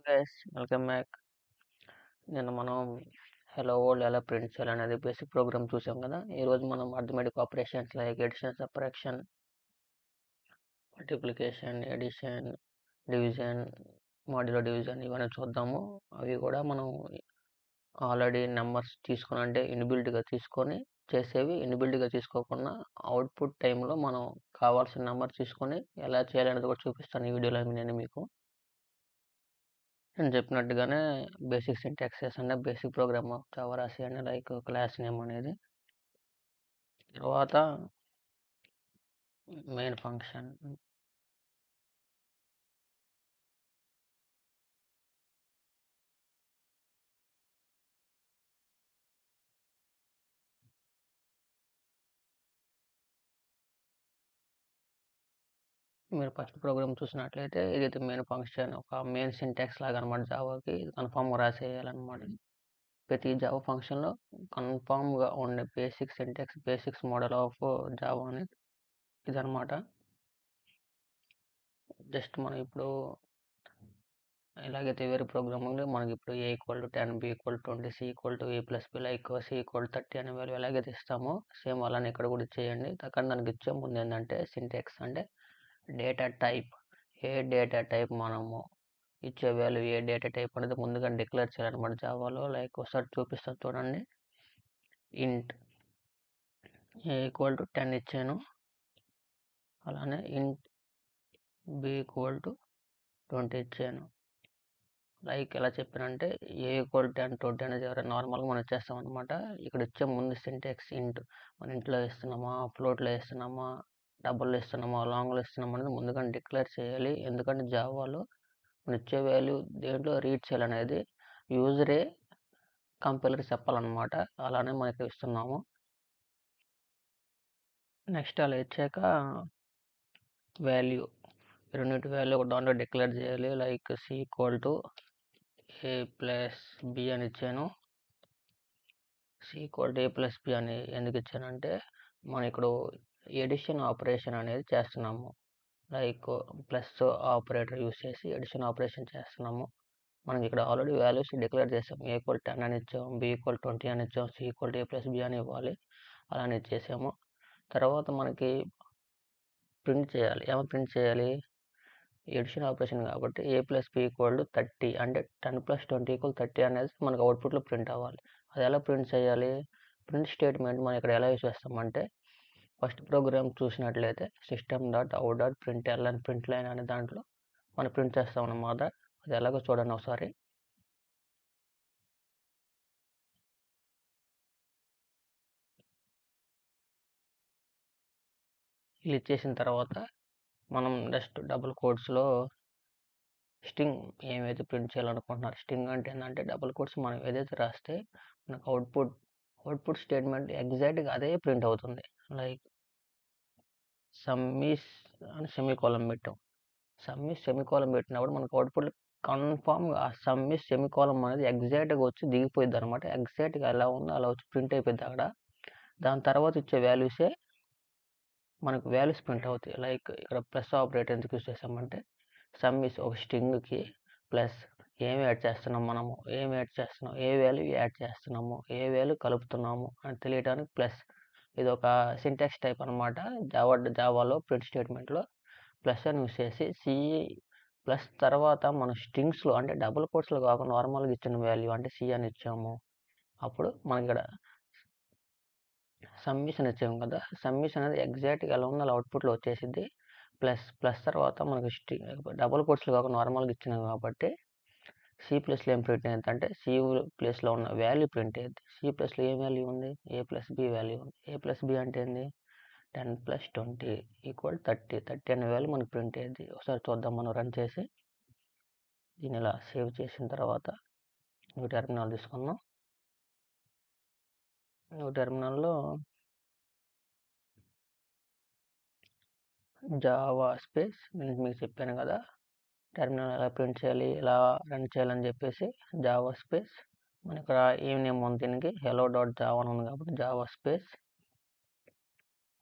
Guys, welcome back. నిన్న మనం hello world ఎలా ప్రింట్ చేయాలనేది బేసిక్ ప్రోగ్రామ్ చూసాం కదా. ఈరోజు మనం arithmetic operations like addition, subtraction, multiplication, addition, division, modular division ఇవన్నీ చూద్దాము. అవి కూడా మనం ఆల్రెడీ నెంబర్స్ తీసుకొని అంటే ఇన్బిల్ట్గా తీసుకొని చేసేవి, ఇన్బిల్ట్గా తీసుకోకుండా అవుట్పుట్ టైంలో మనం కావాల్సిన నెంబర్ తీసుకొని ఎలా చేయాలనేది కూడా చూపిస్తాను ఈ వీడియోలో నేను మీకు. నేను చెప్పినట్టుగానే బేసిక్ సింటాక్సెస్ అంటే బేసిక్ ప్రోగ్రామ్ ఆఫ్ జావా రాసేయండి, లైక్ క్లాస్ నేమ్ అనేది. తర్వాత మెయిన్ ఫంక్షన్, మీరు ఫస్ట్ ప్రోగ్రామ్ చూసినట్లయితే ఇదైతే మెయిన్ ఫంక్షన్, ఒక మెయిన్ సింటాక్స్ లాగా అనమాట. జావాకి కన్ఫామ్గా రాసేయాలన్నమాట. ప్రతి జావా ఫంక్షన్లో కన్ఫామ్గా ఉండే basic syntax, basics model of Java అనేది ఇదనమాట. జస్ట్ మనం ఇప్పుడు ఎలాగైతే వేరే ప్రోగ్రామ్ ఉంది, మనకి ఇప్పుడు a=10, b=20, c=a+b, like c=30 అనే వాల్యూ ఎలాగైతే ఇస్తామో సేమ్ అలానే ఇక్కడ కూడా ఇచ్చేయండి. కానీ దానికి ఇచ్చే ముందు ఏంటంటే సింటాక్స్ అంటే డేటా టైప్, ఏ డేటా టైప్ మనము ఇచ్చే వాల్యూ ఏ డేటా టైప్ అనేది ముందుగా డిక్లేర్ చేయాలన్నమాట జావాలో. లైక్ ఒకసారి చూపిస్తాను చూడండి. ఇంట్ a=10 ఇచ్చాను, అలానే ఇంట్ b=20 ఇచ్చాను. లైక్ ఎలా చెప్పానంటే a=10, 20 అనేది ఎవరైనా నార్మల్గా మనం ఇచ్చేస్తాం అనమాట. ఇక్కడ ఇచ్చే ముందు సింటాక్స్ ఇంట్, మన ఇంట్లో ఇస్తున్నామా, ఫ్లోట్లో ఇస్తున్నామా, డబుల్లో ఇస్తున్నామా, లాంగ్లో ఇస్తున్నామా అనేది ముందుగా డిక్లేర్ చేయాలి. ఎందుకంటే జావాలో మనం ఇచ్చే వాల్యూ దేంట్లో రీడ్ చేయాలనేది యూజరే కంపైలర్ చెప్పాలన్నమాట. అలానే మనకి ఇస్తున్నాము. నెక్స్ట్ అలా ఇచ్చాక వాల్యూ, రెండింటి వాల్యూ ఒక దాంట్లో డిక్లేర్ చేయాలి. లైక్ c=a+b అని ఇచ్చాను. c=a+b అని ఎందుకు ఇచ్చానంటే మనం ఇక్కడ ఎడిషన్ ఆపరేషన్ అనేది చేస్తున్నాము. లైక్ ప్లస్ ఆపరేటర్ యూస్ చేసి ఎడిషన్ ఆపరేషన్ చేస్తున్నాము. మనకి ఇక్కడ ఆల్రెడీ వాల్యూస్ డిక్లేర్ చేసాం. a=10 అని ఇచ్చాం, b=20 అని ఇచ్చాం, c=a+b అని ఇవ్వాలి. అలానే ఇచ్చేసాము. తర్వాత మనకి ప్రింట్ చేయాలి. ఏమైనా ప్రింట్ చేయాలి, ఎడిషన్ ఆపరేషన్ కాబట్టి a+b=30 అంటే 10+20=30 అనేది మనకు అవుట్పుట్లో ప్రింట్ అవ్వాలి. అది ఎలా ప్రింట్ చేయాలి, ప్రింట్ స్టేట్మెంట్ మనం ఇక్కడ ఎలా యూస్ చేస్తామంటే ఫస్ట్ ప్రోగ్రామ్ చూసినట్లయితే system.out.println అని ప్రింట్ లైన్ అనే దాంట్లో మనం ప్రింట్ చేస్తాం అన్నమాట. అది ఎలాగో చూడండి ఒకసారి. ఇలా ఇచ్చేసిన తర్వాత మనం నెక్స్ట్ డబుల్ కోట్స్లో స్ట్రింగ్ ఏమైతే ప్రింట్ చేయాలనుకుంటున్నారు, స్ట్రింగ్ అంటే ఏంటంటే డబుల్ కోట్స్ మనం ఏదైతే రాస్తే మనకు అవుట్పుట్ స్టేట్మెంట్ ఎగ్జాక్ట్గా అదే ప్రింట్ అవుతుంది. లైక్ సమ్మీస్ అని సెమీకోలం పెట్టాం. సమ్మీస్ సెమీకోలం పెట్టినప్పుడు మనకు అవుట్పుట్ కన్ఫామ్గా ఆ సమ్మీస్ సెమీకోలం అనేది ఎగ్జాక్ట్గా వచ్చి దిగిపోయింది అనమాట. ఎగ్జాక్ట్గా ఎలా ఉందో అలా వచ్చి ప్రింట్ అయిపోయింది అక్కడ. దాని తర్వాత ఇచ్చే వాల్యూసే మనకు వాల్యూస్ ప్రింట్ అవుతాయి. లైక్ ఇక్కడ ప్లస్ ఆపరేటర్ ఎందుకు యూస్ చేసామంటే సమ్మీస్ ఒక స్ట్రింగ్కి ప్లస్ ఏమి యాడ్ చేస్తున్నాం, మనము ఏమి యాడ్ చేస్తున్నాం, ఏ వాల్యూ యాడ్ చేస్తున్నాము, ఏ వాల్యూ కలుపుతున్నాము అని తెలియడానికి ప్లస్. ఇది ఒక సింటాక్స్ టైప్ అనమాట. జావాలో ప్రింట్ స్టేట్మెంట్లో ప్లస్ అని యూస్ చేసి సి ప్లస్ తర్వాత మన స్ట్రింగ్స్లో అంటే డబుల్ కోట్స్లో కాకుండా నార్మల్గా ఇచ్చిన వాల్యూ అంటే సి అని ఇచ్చాము. అప్పుడు మనకి ఇక్కడ సమ్మీషన్ ఇచ్చాము కదా, సమ్మీషన్ అనేది ఎగ్జాక్ట్గా ఎలా ఉందో అలా అవుట్పుట్లో వచ్చేసింది. ప్లస్ తర్వాత మనకి డబుల్ కోట్స్లో కాకుండా నార్మల్గా ఇచ్చినాం కాబట్టి సి ప్లస్లో ఏం ప్రింట్ అయ్యింది అంటే సి ప్లేస్లో ఉన్న వాల్యూ ప్రింట్ అయ్యింది. సి ప్లస్లో ఏం వాల్యూ ఉంది, a+b వాల్యూ ఉంది. a+b అంటే ఏంది, 10+20=30 అనే వాల్యూ మనకి ప్రింట్ అయ్యింది. ఒకసారి చూద్దాం మనం రన్ చేసి. దీన్ని ఇలా సేవ్ చేసిన తర్వాత న్యూ టెర్మినల్ తీసుకుందాం. న్యూ టెర్మినల్లో జావా స్పేస్, నేను మీకు చెప్పాను కదా టెర్మినల్ ఎలా ప్రింట్ చేయాలి, ఎలా రన్ చేయాలని చెప్పేసి జావా స్పేస్. మన ఇక్కడ ఏం నేమ్ ఉంది దీనికి, hello.java అని ఉంది కాబట్టి జావా స్పేస్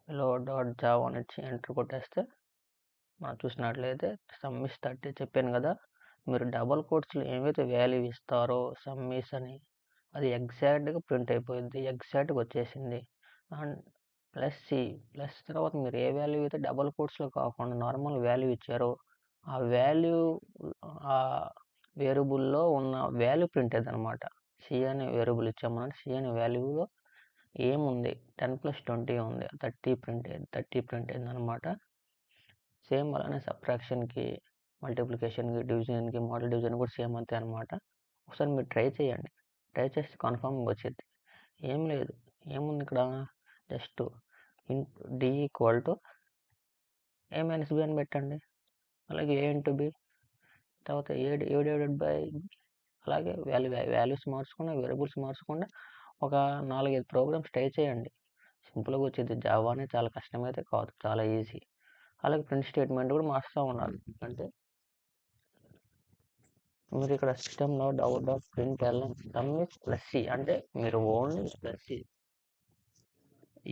hello.java అని ఇచ్చి ఎంటర్ కొట్టేస్తే మనం చూసినట్లయితే సమ్మీస్ 30 చెప్పాను కదా, మీరు డబల్ కోట్స్లో ఏమైతే వాల్యూ ఇస్తారో సమ్మీస్ అని అది ఎగ్జాక్ట్గా ప్రింట్ అయిపోయింది, ఎగ్జాక్ట్గా వచ్చేసింది. అండ్ ప్లస్ తర్వాత మీరు ఏ వాల్యూ అయితే డబల్ కోట్స్లో కాకుండా నార్మల్ వాల్యూ ఇచ్చారో ఆ వాల్యూ ఆ వేరియబుల్లో ఉన్న వాల్యూ ప్రింట్ అయింది అనమాట. సి అనే వేరియబుల్ ఇచ్చామన్నట్టు సి అనే వాల్యూలో ఏముంది 10+20 ఉంది, 30 ప్రింట్ అయింది అనమాట. సేమ్ అలానే సబ్ట్రాక్షన్కి, మల్టిప్లికేషన్కి, డివిజన్కి, మోడల్ డివిజన్ కూడా సేమ్ అంతే అనమాట. ఒకసారి మీరు ట్రై చేయండి, ట్రై చేస్తే కన్ఫామ్గా వచ్చింది. ఏం లేదు, ఏముంది ఇక్కడ just D equal to A minus B అని పెట్టండి. అలాగే ఏ ఇంటూ బి, తర్వాత ఏ డివైడెడ్ బై, అలాగే వాల్యూస్ మార్చకుండా, వేరియబుల్స్ మార్చకుండా ఒక 4-5 ప్రోగ్రామ్స్ ట్రై చేయండి, సింపుల్గా వచ్చింది. జావా అనేది చాలా కష్టమైతే కాదు, చాలా ఈజీ. అలాగే ప్రింట్ స్టేట్మెంట్ కూడా మార్చుతూ ఉండాలి. అంటే మీరు ఇక్కడ సిస్టంలో డాట్ ప్రింట్ ప్లస్ సి అంటే మీరు ఓన్లీ ప్లస్ సి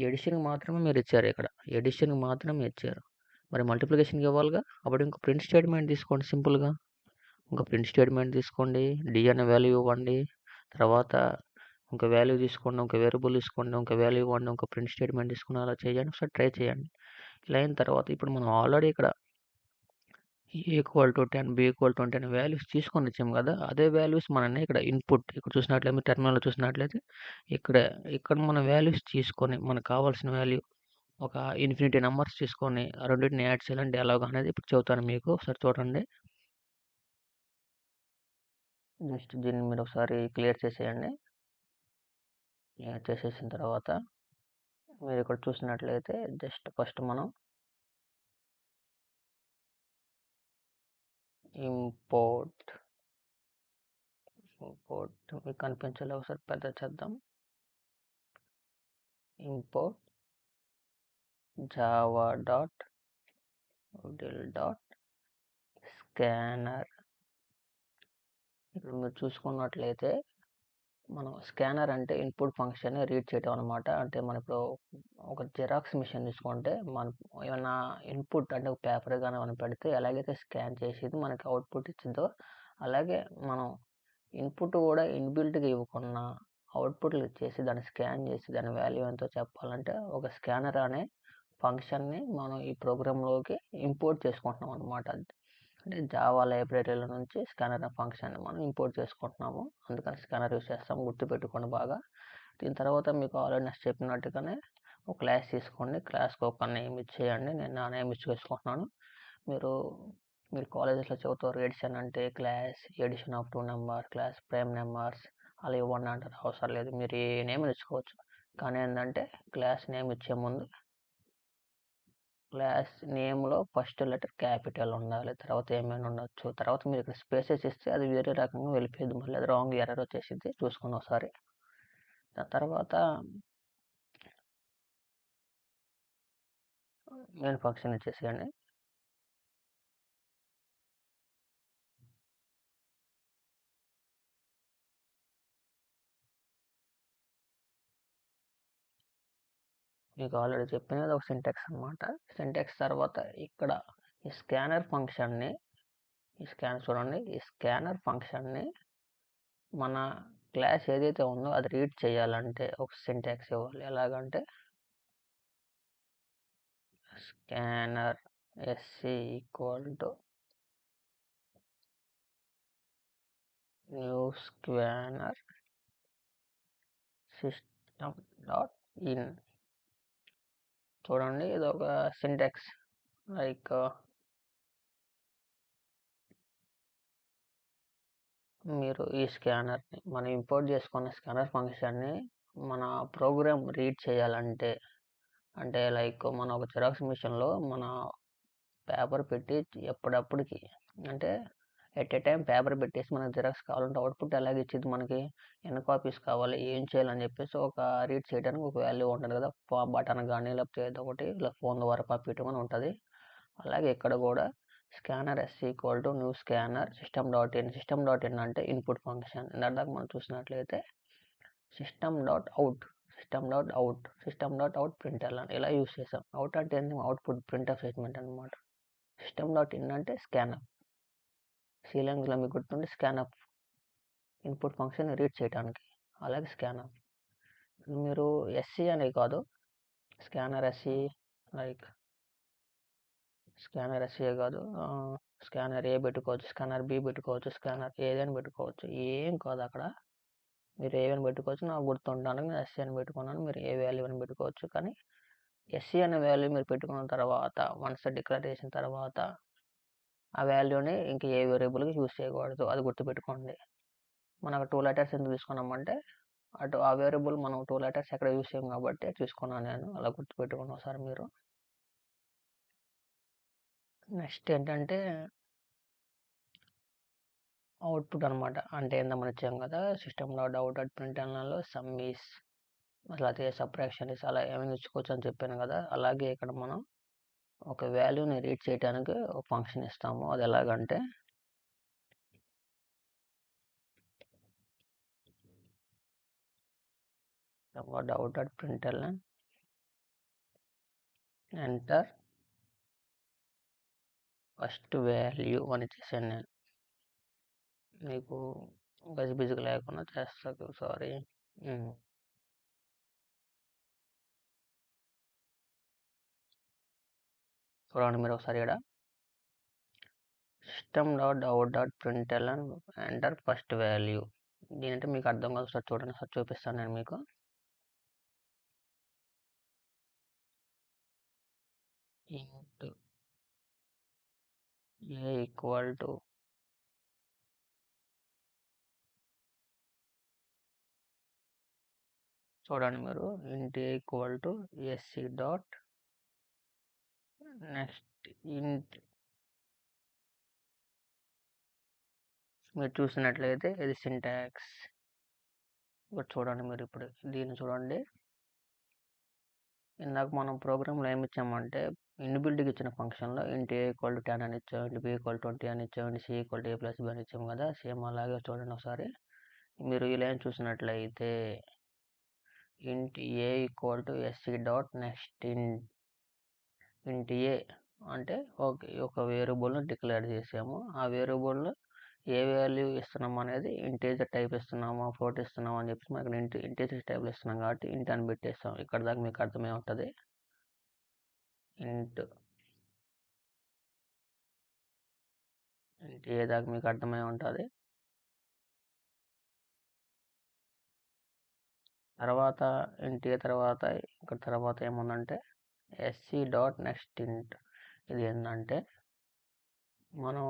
ఎడిషన్కి మాత్రమే మీరు ఇచ్చారు, ఇక్కడ ఎడిషన్కి మాత్రమే ఇచ్చారు. మరి మల్టిప్లికేషన్కి ఇవ్వాలిగా, అప్పుడు ఇంకో ప్రింట్ స్టేట్మెంట్ తీసుకోండి, సింపుల్గా ఇంకో ప్రింట్ స్టేట్మెంట్ తీసుకోండి, డి అనే వాల్యూ ఇవ్వండి, తర్వాత ఇంకో వాల్యూ తీసుకోండి, ఇంకో వేరియబుల్ తీసుకోండి, ఇంకో వాల్యూ ఇవ్వండి, ఇంకో ప్రింట్ స్టేట్మెంట్ తీసుకుని అలా చేయండి. ఒకసారి ట్రై చేయండి. ఇలా అయిన తర్వాత ఇప్పుడు మనం ఆల్రెడీ ఇక్కడ A=10, B=20 అనే వాల్యూస్ తీసుకొని ఇచ్చాం కదా, అదే వాల్యూస్ మనని ఇక్కడ ఇన్పుట్ ఇక్కడ చూసినట్లయితే, మీరు టెర్మినల్లో చూసినట్లయితే ఇక్కడ మన వాల్యూస్ తీసుకొని మనకు కావాల్సిన వాల్యూ ఒక ఇన్ఫినిటీ నెంబర్స్ తీసుకొని ఆ రెండింటిని యాడ్ చేయాలంటే ఎలాగో అనేది ఇప్పుడు చెబుతాను మీకు, ఒకసారి చూడండి. జస్ట్ దీన్ని మీరు ఒకసారి క్లియర్ చేసేయండి. క్లియర్ చేసేసిన తర్వాత మీరు ఇక్కడ చూసినట్లయితే జస్ట్ ఫస్ట్ మనం ఇంపోర్ట్ మీకు కనిపించాలి, ఒకసారి పెద్ద చేద్దాం. Import Java dot scanner. ఇప్పుడు మీరు చూసుకున్నట్లయితే మనం స్కానర్ అంటే ఇన్పుట్ ఫంక్షన్ రీడ్ చేయడం అనమాట. అంటే మనం ఇప్పుడు ఒక జిరాక్స్ మిషన్ తీసుకుంటే మనం ఏమైనా ఇన్పుట్ అంటే ఒక పేపర్ కానీ మనం పెడితే ఎలాగైతే స్కాన్ చేసేది మనకి అవుట్పుట్ ఇచ్చిందో, అలాగే మనం ఇన్పుట్ కూడా ఇన్బిల్ట్గా ఇవ్వకుండా అవుట్పుట్లు ఇచ్చేసి దాన్ని స్కాన్ చేసి దాని వాల్యూ ఎంతో చెప్పాలంటే ఒక స్కానర్ అనే ఫంక్షన్ని మనం ఈ ప్రోగ్రాంలోకి ఇంపోర్ట్ చేసుకుంటున్నాం అనమాట. అంటే జావా లైబ్రరీల నుంచి స్కానర్ ఫంక్షన్ మనం ఇంపోర్ట్ చేసుకుంటున్నాము, అందుకని స్కానర్ యూస్ చేస్తాము, గుర్తుపెట్టుకోండి బాగా. దీని తర్వాత మీకు ఆల్రెడీ నెక్స్ట్ చెప్పినట్టుగానే ఒక క్లాస్ తీసుకోండి, క్లాస్కి ఒక నేమ్ ఇచ్చేయండి. నేను నా నేమ్ ఇచ్చేసుకుంటున్నాను. మీరు కాలేజెస్లో చదువుతారు, ఎడిషన్ అంటే class addition of 2 number, class prime numbers అలా ఇవ్వండి అంటారు, అవసరం లేదు, మీరు ఏ నేమ్ ఇచ్చుకోవచ్చు. కానీ ఏంటంటే క్లాస్ నేమ్ ఇచ్చే ముందు క్లాస్ నేమ్లో ఫస్ట్ లెటర్ క్యాపిటల్ ఉండాలి, తర్వాత ఏమైనా ఉండొచ్చు. తర్వాత మీరు ఇక్కడ స్పేసెస్ ఇస్తే అది వేరే రకంగా వెళ్ళిపోయింది, మళ్ళీ అది రాంగ్ ఎర్రర్ వచ్చేసింది, చూసుకుని ఒకసారి. దాని తర్వాత మెయిన్ ఫంక్షన్ ఇచ్చేసేయండి. మీకు ఆల్రెడీ చెప్పినది ఒక సింటాక్స్ అనమాట. సింటాక్స్ తర్వాత ఇక్కడ ఈ స్కానర్ ఫంక్షన్ని చూడండి, ఈ స్కానర్ ఫంక్షన్ని మన క్లాస్ ఏదైతే ఉందో అది రీడ్ చేయాలంటే ఒక సింటాక్స్ ఇవ్వాలి. ఎలాగంటే scanner SC equal to new scanner system dot in. చూడండి, ఇది ఒక సింటాక్స్. లైక్ మీరు ఈ స్కానర్ని మనం ఇంపోర్ట్ చేసుకున్న స్కానర్ ఫంక్షన్ని మన ప్రోగ్రామ్ రీడ్ చేయాలంటే, అంటే లైక్ మన ఒక జిరాక్స్ మిషన్లో మన పేపర్ పెట్టి ఎప్పుడప్పటికి అంటే ఎట్ ఏ టైం పేపర్ పెట్టేసి మనకు జిరాక్స్ కావాలంటే అవుట్పుట్ ఎలాగ ఇచ్చింది, మనకి ఎన్ని కాపీస్ కావాలి, ఏం చేయాలని చెప్పేసి ఒక రీడ్ చేయడానికి ఒక వాల్యూ ఉంటుంది కదా, బటన్ కానీ లేకపోతే ఏదో ఒకటి ఇలా ఫోన్ ద్వారా పంపించడం అని ఉంటుంది. అలాగే ఇక్కడ కూడా scanner S equal to new scanner system dot in అంటే ఇన్పుట్ ఫంక్షన్. ఇందాక మనం చూసినట్లయితే సిస్టమ్ డాట్ అవుట్ ప్రింట్ ఇలా యూస్ చేసాం. అవుట్ అంటే ఏంటి, అవుట్పుట్ ప్రింట్ స్టేట్మెంట్ అనమాట. సిస్టమ్ డాట్ ఇన్ అంటే స్కానర్. సి లాంగ్వేజ్లో మీకు గుర్తుండి స్కాన్అప్ ఇన్పుట్ ఫంక్షన్ రీడ్ చేయడానికి, అలాగే స్కాన్అప్. మీరు ఎస్సి అనేది కాదు, scanner SC, like scanner SC కాదు, స్కానర్ ఏ పెట్టుకోవచ్చు, స్కానర్ బి పెట్టుకోవచ్చు, స్కానర్ ఏదైనా పెట్టుకోవచ్చు, ఏం కాదు అక్కడ. మీరు ఏవైనా పెట్టుకోవచ్చు. నాకు గుర్తుండడానికి నేను ఎస్సీ అని పెట్టుకున్నాను. మీరు ఏ వాల్యూ అని పెట్టుకోవచ్చు. కానీ ఎస్సీ అనే వాల్యూ మీరు పెట్టుకున్న తర్వాత, వన్స్ డిక్లేర్ చేసిన తర్వాత, ఆ వాల్యూని ఇంక ఏ వేరియబుల్కి యూజ్ చేయకూడదు. అది గుర్తుపెట్టుకోండి. మనకు 2 లెటర్స్ ఎందుకు తీసుకున్నామంటే, అటు ఆ వేరియబుల్ మనం 2 లెటర్స్ ఎక్కడ యూజ్ చేయం కాబట్టి తీసుకున్నాను నేను. అలా గుర్తుపెట్టుకున్నాను ఒకసారి మీరు. నెక్స్ట్ ఏంటంటే అవుట్పుట్ అనమాట. అంటే ఇందాక ఇచ్చాం కదా, సిస్టంలో అవుట్ అట్ ప్రింట్ఎల్ఎన్లో సమ్ ఈస్, అలాగే సబ్ట్రాక్షన్ ఈస్, అలా ఏమైనా ఇచ్చుకోవచ్చు అని చెప్పాను కదా. అలాగే ఇక్కడ మనం ఒక వాల్యూని రీడ్ చేయడానికి ఒక ఫంక్షన్ ఇస్తాము. అది ఎలాగంటే out at println enter first value అని ఇచ్చేసాను నేను. మీకు గజిబిజిగా లేకుండా చేస్తాను, సారీ. చూడండి మీరు ఒకసారి ఇక్కడ system.out.println ఎంటర్ ఫస్ట్ వాల్యూ. దీనంటే మీకు అర్థం కాదు, సార్ చూడండి, సార్ చూపిస్తాను నేను మీకు. ఇంట్ ఏ ఈక్వల్ టు చూడండి మీరు, int A equal to SC dot next int. మీరు చూసినట్లయితే ఇది సింటాక్స్. ఇప్పుడు చూడండి మీరు, ఇప్పుడు దీన్ని చూడండి. ఇందాక మనం ప్రోగ్రాంలో ఏమి ఇచ్చామంటే, ఇన్బిల్ట్గా ఇచ్చిన ఫంక్షన్లో ఇంట్ ఏ ఈక్వల్ టు 10 అని ఇచ్చాం, ఇంట్ బి ఈక్వల్ 20 అని ఇచ్చాం, int C equal to A plus B అని ఇచ్చాం కదా. సేమ్ అలాగే చూడండి ఒకసారి. మీరు ఈ లైన్ చూసినట్లయితే int A equal to SC dot next int A అంటే ఒక వేరియబుల్ను డిక్లేర్ చేసాము. ఆ వేరియబుల్లో ఏ వాల్యూ ఇస్తున్నాము అనేది ఇంటీజర్ టైప్ ఇస్తున్నాము, ఫ్లోట్ ఇస్తున్నాము అని చెప్పి మనకి ఇంటీజర్ టైప్లో ఇస్తున్నాం కాబట్టి ఇంట్ అని పెట్టేస్తాం. ఇక్కడ దాకా మీకు అర్థమే ఉంటుంది. ఇంట్ ఏ దాకా మీకు అర్థమై ఉంటుంది. తర్వాత ఇంట్ ఏ తర్వాత ఇక్కడ తర్వాత ఏముందంటే ఎస్సీ డాట్ నెక్స్ట్ ఇంట్. ఇది ఏంటంటే మనం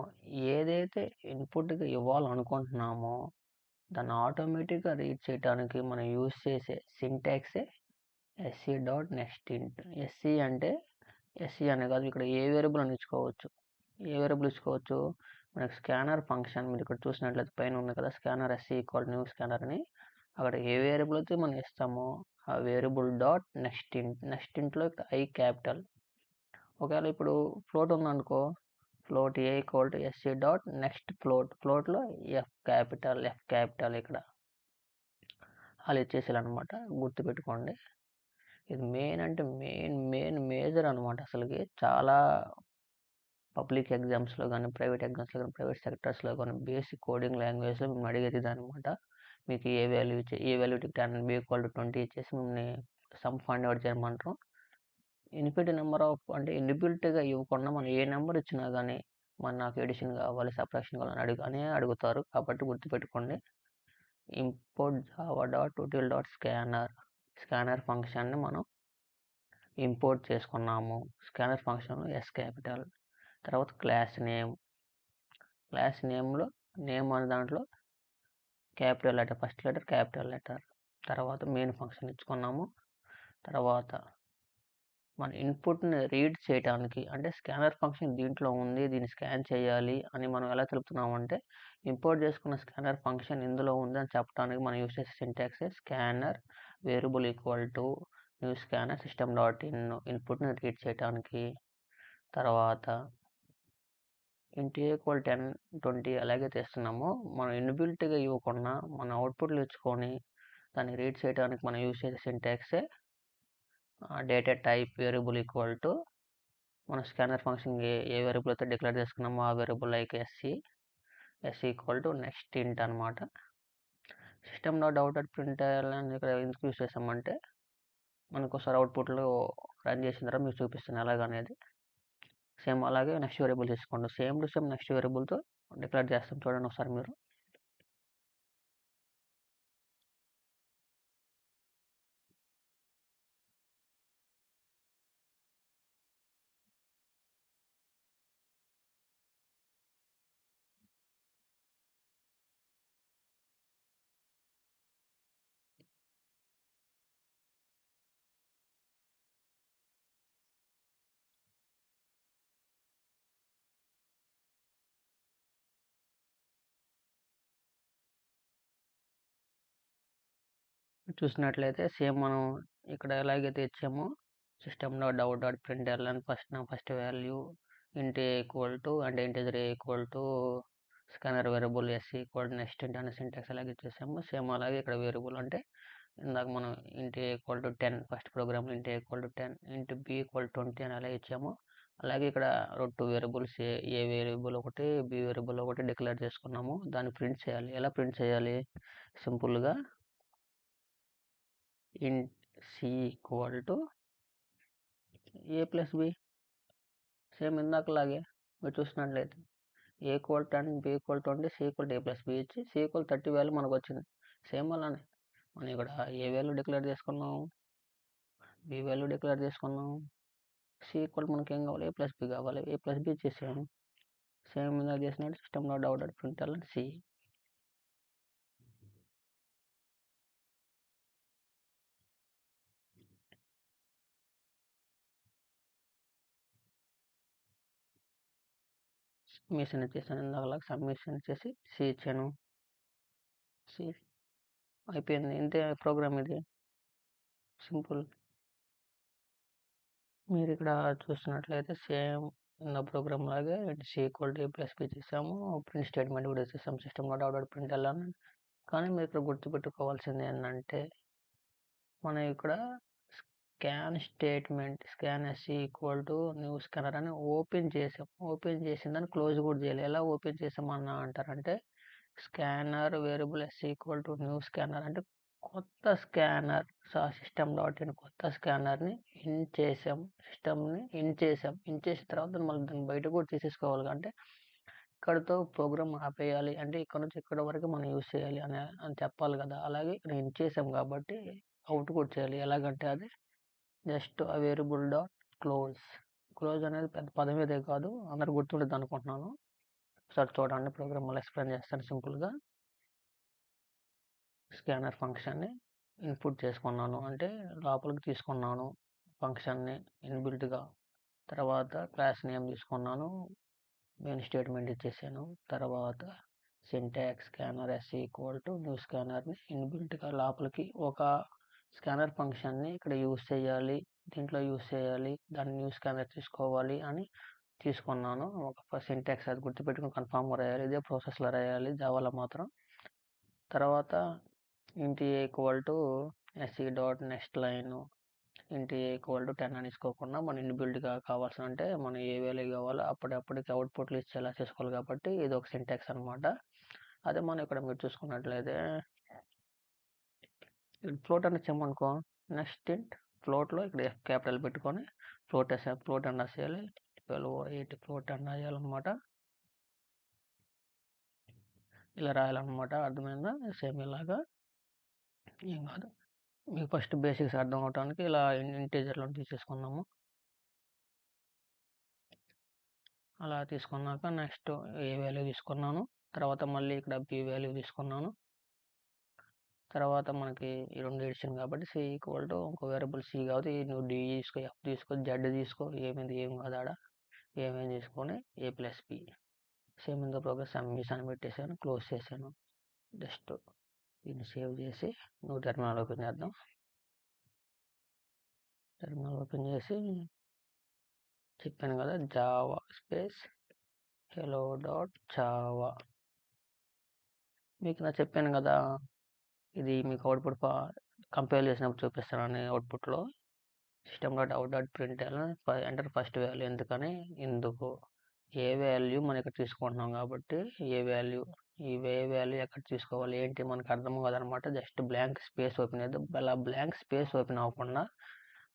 ఏదైతే ఇన్పుట్గా ఇవ్వాలనుకుంటున్నామో దాన్ని ఆటోమేటిక్గా రీడ్ చేయడానికి మనం యూజ్ చేసే సింటాక్సే SC dot next int. SC అంటే ఎస్సీ అనే కాదు, ఇక్కడ ఏ వేరియబుల్ అని ఇచ్చుకోవచ్చు. ఏ వేరియబుల్ ఇచ్చుకోవచ్చు, మనకి స్కానర్ ఫంక్షన్ మీరు ఇక్కడ చూసినట్లయితే పైన ఉంది కదా, scanner SC equal new scanner అని. అక్కడ ఏ వేరియబుల్ అయితే మనం ఇస్తామో ఆ variable dot next int. Next ఇంట్లో ఇక్కడ ఐ క్యాపిటల్. ఒకవేళ ఇప్పుడు ఫ్లోట్ ఉందనుకో, float A equal to SC dot next ఫ్లోట్లో ఎఫ్ క్యాపిటల్ ఇక్కడ అలా ఇచ్చేసేయాలన్నమాట. గుర్తుపెట్టుకోండి. ఇది మెయిన్ అంటే మేజర్ అనమాట. అసలుకి చాలా పబ్లిక్ ఎగ్జామ్స్లో కానీ, ప్రైవేట్ ఎగ్జామ్స్లో కానీ, ప్రైవేట్ సెక్టర్స్లో కానీ బేసిక్ కోడింగ్ లాంగ్వేజ్లో మేము అడిగేది ఇదనమాట. మీకు ఏ వాల్యూకి 10 బి ఈక్వల్ టు 20 ఇచ్చేసి మిమ్మల్ని సమ్ ఫైండ్ అవుట్ చేయమంటాం. ఇన్పుట్ నెంబర్ ఆఫ్ అంటే ఇన్బిల్ట్గా ఇవ్వకుండా మనం ఏ నెంబర్ ఇచ్చినా కానీ నాకు ఎడిషన్ కావాలి, సబ్ట్రాక్షన్ కావాలని అడుగుతారు. కాబట్టి గుర్తుపెట్టుకోండి. Import Java dot util dot scanner ఫంక్షన్ని మనం ఇంపోర్ట్ చేసుకున్నాము. Scanner function S capital. తర్వాత క్లాస్ నేమ్లో నేమ్ అనే దాంట్లో capital letter, first letter capital letter. తర్వాత మెయిన్ ఫంక్షన్ ఇచ్చుకున్నాము. తర్వాత మన ఇన్పుట్ని రీడ్ చేయడానికి అంటే స్కానర్ ఫంక్షన్ దీంట్లో ఉంది, దీన్ని స్కాన్ చేయాలి అని మనం ఎలా తెలుపుతున్నామంటే, ఇంపోర్ట్ చేసుకున్న స్కానర్ ఫంక్షన్ ఇందులో ఉంది అని చెప్పడానికి మనం యూస్ చేసే syntax scanner variable equal to new scanner system dot ఇన్పుట్ని రీడ్ చేయడానికి. తర్వాత ఇంట్ ఈక్వల్ 10 20 అలాగే తెస్తున్నాము. మనం ఇన్బిల్ట్గా ఇవ్వకుండా మన అవుట్పుట్లు ఇచ్చుకొని దాన్ని రీడ్ చేయడానికి మనం యూజ్ చేసే సింటాక్సే data type variable equal to మన స్కానర్ ఫంక్షన్ ఏ వేరియబుల్ అయితే డిక్లేర్ చేసుకున్నామో ఆ variable like SC S equal to next int అనమాట. System dot out dot println అని ఇక్కడ ఎందుకు యూస్ చేసామంటే మనకు ఒకసారి అవుట్పుట్లో రన్ చేసిన తర్వాత మీకు చూపిస్తాను ఎలాగనేది. సేమ్ అలాగే నెక్స్ట్ వేరియబుల్ తీసుకోండి. సేమ్ టు సేమ్ నెక్స్ట్ వేరియబుల్తో డిక్లేర్ చేస్తాం చూడండి ఒకసారి మీరు. చూసినట్లయితే సేమ్ మనం ఇక్కడ ఎలాగైతే ఇచ్చామో system dot out dot println అని first value int A equal to అంటే integer A equal to scanner variable S equal to next int అనే సింటాక్స్ ఎలాగ ఇచ్చేసాము సేమ్ అలాగే ఇక్కడ వేరియబుల్ అంటే ఇందాక మనం ఇంట్ A equal to 10 first programme ఇంట్ ఏ ఈక్వల్ టు 10 ఇంట్ బి ఈక్వల్ 20 అని అలా ఇచ్చాము. అలాగే ఇక్కడ 2 వేరియబుల్స్ ఏ వేరియబుల్ ఒకటి బి వేరియబుల్ ఒకటి డిక్లేర్ చేసుకున్నాము. దాన్ని ప్రింట్ చేయాలి. ఎలా ప్రింట్ చేయాలి? సింపుల్గా int c equal to A plus B. Same ఇందాకలాగే మీరు చూసినట్లయితే A equal 10 B equal 20 C equal A plus B ఇచ్చి సి ఈక్వల్ 30 వాల్యూ మనకు వచ్చింది. సేమ్ అలానే మనం ఇక్కడ ఏ వాల్యూ డిక్లేర్ చేసుకున్నాం, బి వాల్యూ డిక్లేర్ చేసుకున్నాం, సి ఈక్వల్ మనకి ఏం కావాలి, ఏ ప్లస్ బి కావాలి, ఏ ప్లస్ బి ఇచ్చేసాము. సేమ్ ఇందాక చేసినట్టు system dot out dot println C. Submission ఇచ్చేసాను. ఇందాకలాగా సబ్మిషన్ ఇచ్చేసి సి ఇచ్చాను. సి అయిపోయింది. ఇంతే ప్రోగ్రామ్ ఇది, సింపుల్. మీరు ఇక్కడ చూస్తున్నట్లయితే సేమ్ ఉన్న ప్రోగ్రామ్ లాగే C equal to A plus B చేసాము. ప్రింట్ స్టేట్మెంట్ కూడా ఇచ్చేసాము system dot out dot println అని. కానీ మీరు ఇక్కడ గుర్తుపెట్టుకోవాల్సింది ఏంటంటే మనం ఇక్కడ scan statement scan S equal to new scanner అని ఓపెన్ చేసాం. ఓపెన్ చేసిన దాన్ని క్లోజ్ కూడా చేయాలి. ఎలా ఓపెన్ చేసామన్నా అంటారంటే scanner variable S equal to new scanner అంటే కొత్త స్కానర్ సిస్టమ్ డాట్ ఇన్ కొత్త స్కానర్ని ఇన్ చేసాం. సిస్టమ్ని ఇన్ చేసాం. ఇన్ చేసిన తర్వాత మళ్ళీ దాన్ని బయట కూడా తీసేసుకోవాలి. అంటే ఇక్కడతో ప్రోగ్రామ్ ఆపేయాలి అంటే ఇక్కడ నుంచి ఇక్కడ వరకు మనం యూజ్ చేయాలి అని చెప్పాలి కదా. అలాగే ఇక్కడ ఇన్ చేసాం కాబట్టి అవుట్ కూడా చేయాలి. ఎలాగంటే అది జస్ట్ ఆ వేరియబుల్ డాట్ క్లోజ్. క్లోజ్ అనేది పెద్ద పదం ఇదే కాదు, అందరు గుర్తుంటుంది అనుకుంటున్నాను. ఒకసారి చూడండి ప్రోగ్రామ్ మళ్ళీ ఎక్స్ప్లెయిన్ చేస్తాను సింపుల్గా. స్కానర్ ఫంక్షన్ని ఇన్పుట్ చేసుకున్నాను అంటే లోపలికి తీసుకున్నాను ఫంక్షన్ని ఇన్బిల్ట్గా. తర్వాత క్లాస్ నేమ్ తీసుకున్నాను, మెయిన్ స్టేట్మెంట్ ఇచ్చేసాను. తర్వాత syntax scanner S equal to new స్కానర్ని ఇన్బిల్ట్గా లోపలికి ఒక స్కానర్ ఫంక్షన్ని ఇక్కడ యూజ్ చేయాలి, దీంట్లో యూజ్ చేయాలి, దాన్ని న్యూ స్కానర్ తీసుకోవాలి అని తీసుకున్నాను. ఒక సింటాక్స్ అది గుర్తుపెట్టుకుని కన్ఫామ్గా రాయాలి. ఇదే ప్రాసెస్లో రాయాలి జావాలో మాత్రం. తర్వాత int A equal to SE dot next line int A equal to 10 అని తీసుకోకుండా మన ఇన్బిల్డ్గా కావాల్సిన అంటే మనం ఏ వాల్యూ కావాలో అప్పటికి అవుట్పుట్లు ఇచ్చేలా చేసుకోవాలి కాబట్టి ఇది ఒక సింటాక్స్ అనమాట. అదే మనం ఇక్కడ మీరు చూసుకున్నట్లయితే ఫ్లోట్ అని ఇచ్చామనుకో నెక్స్ట్ ఇంట్ ఫ్లోట్లో ఇక్కడ ఎఫ్ క్యాపిటల్ పెట్టుకొని ఫ్లోట్ అని రాసేయాలి. 1208 ఫ్లోట్ అని రాయాలన్నమాట. ఇలా రాయాలన్నమాట. అర్థమైందా? సేమ్ ఇలాగా ఏం కాదు. మీకు ఫస్ట్ బేసిక్స్ అర్థం అవడానికి ఇలా ఇంటీజర్లో తీసేసుకున్నాము. అలా తీసుకున్నాక నెక్స్ట్ ఏ వాల్యూ తీసుకున్నాను, తర్వాత మళ్ళీ ఇక్కడ బి వాల్యూ తీసుకున్నాను. తర్వాత మనకి ఈ రెండు ఎడిషన్ కాబట్టి సి ఈక్వల్ టు ఇంకో వేరియబుల్ సి కాబట్టి నువ్వు డి తీసుకో, ఎఫ్ తీసుకో, జెడ్ తీసుకో, ఏం కాదు ఆడ ఏమేమి తీసుకొని ఏ ప్లస్ బి. సేమ్ ఇంత ప్రోగ్రెస్ సబ్మిషన్ పెట్టేసాను, క్లోజ్ చేశాను. జస్ట్ దీన్ని సేవ్ చేసి నువ్వు టెర్మినల్ ఓపెన్ చేద్దాం. టెర్మినల్ ఓపెన్ చేసి చెప్పాను కదా Java space hello dot Java. మీకు నేను చెప్పాను కదా ఇది మీకు అవుట్పుట్ కంపేర్ చేసినప్పుడు చూపిస్తానని. అవుట్పుట్లో system dot out dot println enter first value ఎందుకు ఏ వాల్యూ మనం ఇక్కడ తీసుకుంటున్నాం కాబట్టి ఏ వాల్యూ ఈ వాల్యూ ఎక్కడ తీసుకోవాలి ఏంటి మనకు అర్థం కాదనమాట. జస్ట్ బ్లాంక్ స్పేస్ ఓపెన్ చేద్దాం. అలా బ్లాంక్ స్పేస్ ఓపెన్ అవ్వకుండా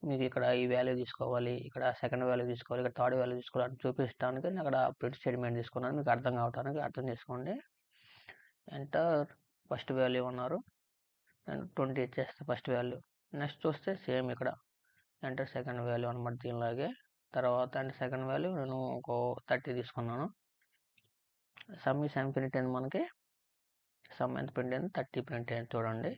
మీకు ఇక్కడ ఈ వాల్యూ తీసుకోవాలి, ఇక్కడ సెకండ్ వాల్యూ తీసుకోవాలి, ఇక్కడ థర్డ్ వాల్యూ తీసుకోవాలి అని చూపించడానికి నేను అక్కడ ప్రింట్ స్టేట్మెంట్ తీసుకున్నాను. మీకు అర్థం కావడానికి అర్థం చేసుకోండి. ఎంటర్ ఫస్ట్ వాల్యూ అన్నారు, నేను 20 ఇచ్చేస్తే ఫస్ట్ వాల్యూ. నెక్స్ట్ చూస్తే సేమ్ ఇక్కడ ఎంటర్ సెకండ్ వాల్యూ అనమాట దీనిలాగే. తర్వాత అండ్ సెకండ్ వాల్యూ నేను ఒక 30 తీసుకున్నాను. సమ్ ఈస్ ప్రింట్ అయింది మనకి. సమ్ ఎంత ప్రింట్ అయింది, 30 ప్రింట్ అయింది చూడండి.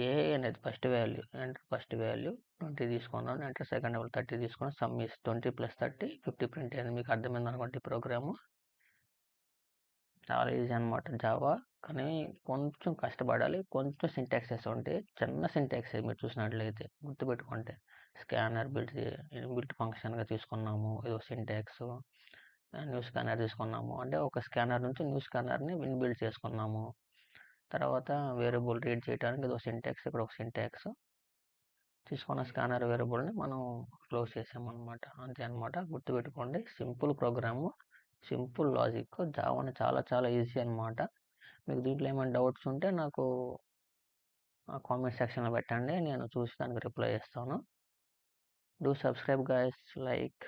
ఏ అనేది first value, enter first value 20 తీసుకున్నాను, ఎంటర్ సెకండ్ వాల్యూ 30 తీసుకున్నాను. సమ్ ఈస్ 20 + 30 50 ప్రింట్ అయింది. మీకు అర్థమైంది అనుకోండి ప్రోగ్రాము. చాలా ఈజీ అనమాట జావా, కానీ కొంచెం కష్టపడాలి. కొంచెం సింటాక్సెస్ ఉంటాయి, చిన్న సింటాక్స్ మీరు చూసినట్లయితే గుర్తుపెట్టుకుంటే. స్కానర్ బిల్ట్ ఫంక్షన్గా తీసుకున్నాము, ఏదో సింటాక్స్. న్యూ స్కానర్ తీసుకున్నాము అంటే ఒక స్కానర్ నుంచి న్యూ స్కానర్ని బిల్డ్ చేసుకున్నాము. తర్వాత వేరియబుల్ రీడ్ చేయడానికి ఏదో సింటాక్స్, ఇక్కడ ఒక సింటాక్స్ తీసుకున్న స్కానర్ వేరియబుల్ని మనం క్లోజ్ చేసామన్నమాట. అంతే అనమాట, గుర్తుపెట్టుకోండి. Simple program, simple logic. జావాని చాలా చాలా ఈజీ అనమాట. మీకు దీంట్లో ఏమైనా డౌట్స్ ఉంటే నాకు కామెంట్ సెక్షన్లో పెట్టండి, నేను చూసి దానికి రిప్లై ఇస్తాను. Do subscribe guys, like.